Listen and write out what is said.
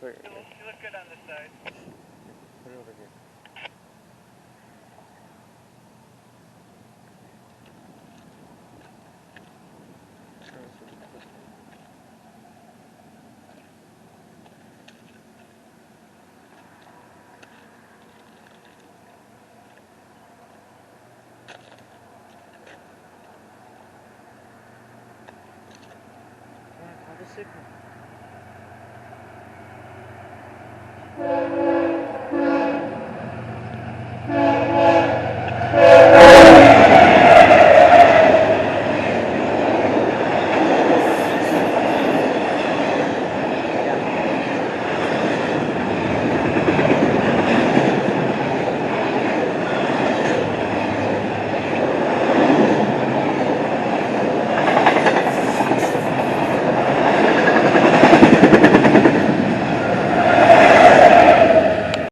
Wait, You look good on this side. put it over here. Call the signal.